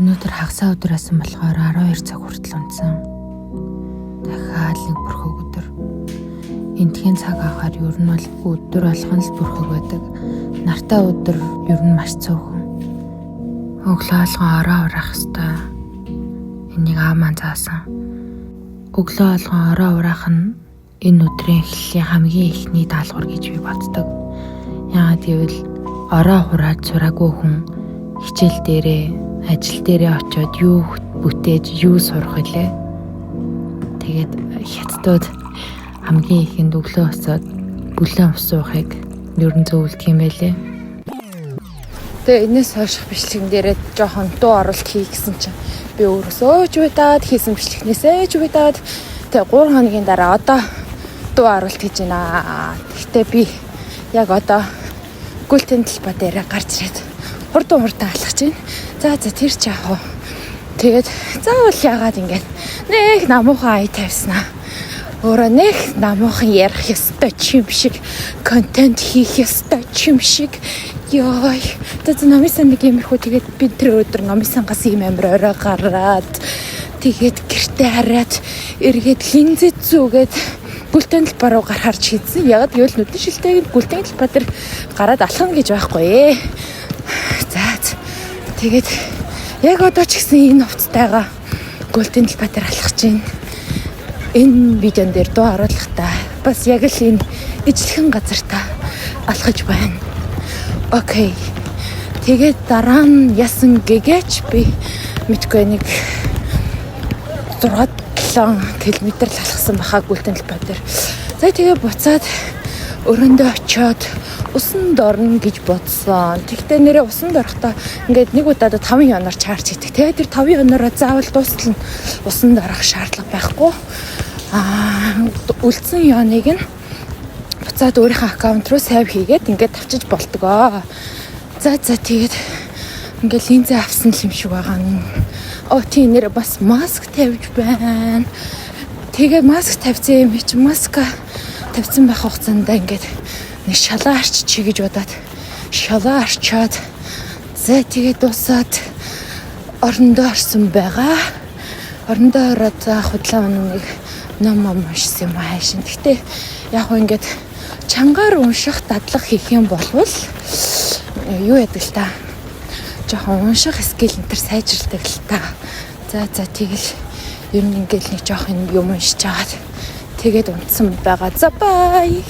Өнөөдөр хагасаа өдөр асан болохоор 12 цаг хүртэл унтсан. Дахиад нэг бүрхэг өдөр. Энтхийн цаг ахаар ер нь бол өдөр болгон л бүрхэг байдаг. Нартай өдөр ер нь маш цөөхөн. Өглөө алган ороо урах хэвээр. Энийг аав маань заасан. Өглөө алган ороо урах нь энэ өдрийн эхлэлийн хамгийн ихний даалгавар гэж би боддог. Яагаад гэвэл ороо хураад сураагүй хүн хичээл дээрээ, ажил дээрээ очиод юу бүтээж, юу сурах вэ? Тэгээд хятадууд хамгийн ихэнд өглөө босоод бүлээн ус уухыг ер нь зөвлөдөг юм байлээ. Тэгээ энэс хойших бичлэгэн дээрээ жоохон дуу оруулалт хий гэсэн чинь би өөрөөсөө ч удаад хийсэн бичлэгнээсээ ч удаад тэгээ 3 хоногийн дараа одоо дуу оруулалт хийж байна. Гэхдээ би яг одоо гүлтэн талбай дээр гарч ирээд хурдан алхаж байна. За тэр ч яах вэ? Тэгээд заавал яагаад ингэж нэг намуухан ай тавьснаа. Өөрөө нэг намуухан ярих ёстой юм шиг, контент хийх ёстой юм шиг. Ёй. Тэгээд номисан нэг юмрхүү тэгээд би тэр өдөр номисангаас юм амар орой гараад тэгээд гэртээ хараад эргээд линзэд зүгээд гүлтэн талбай руу гарахаар хийсэн. Яг гэвэл нүдэн шилтэйг гүлтэн талбай дээр гараад алхана гэж байхгүй. За тэгээд яг одоо ч гэсэн энэ хувцастайгаа гүлтэн талбай дээр алхаж байна. Энэ видеон дээр дуу оруулахдаа бас яг л энэ ижлэхэн газартаа алхаж байна. Окей. Тэгээд дараа нь ясан гэгээч би мэдгүй нэг 6-7 км л алхсан бахаа гүлтэн талбай дээр. За тэгээ буцаад өрөөндөө очиод усанд орно гэж бодсон. Тэгтээ нэрээ усанд орохдоо ингээд нэг удаад 5 янаар чарж хийдэг. Тэгээд тэр 5 янаараа заавал дуустал нь усанд орох шаардлага байхгүй. Үлдсэн яныг нь буцаад өөрийнхөө аккаунт руу сейв хийгээд ингээд авчиж болтгоо. За тэгээд ингээд линзээ авсан юм шиг байгаа нь. Тийм нэр бас маск тавьж байна. Тэгээд маск тавьсан юм чи маска тавьсан байх хугацаанд ингээд нэг шалаа арч чи гэж бодоод шалаа арчаад за тэгээд дуусаад орондоо орсон байгаа. Орондоо ороод худлаа нэг ном уншсан юм хайшин. Гэтэ яг хөө ингээд чангаар унших дадлах хийх юм болвол юу яадаг л та. Жохон унших скил энтер сайжирдаг л та. За тэгэл ер нь ингээд нэг жоох юм уншиж чагаад тэгээд унтсан байгаа. За бай.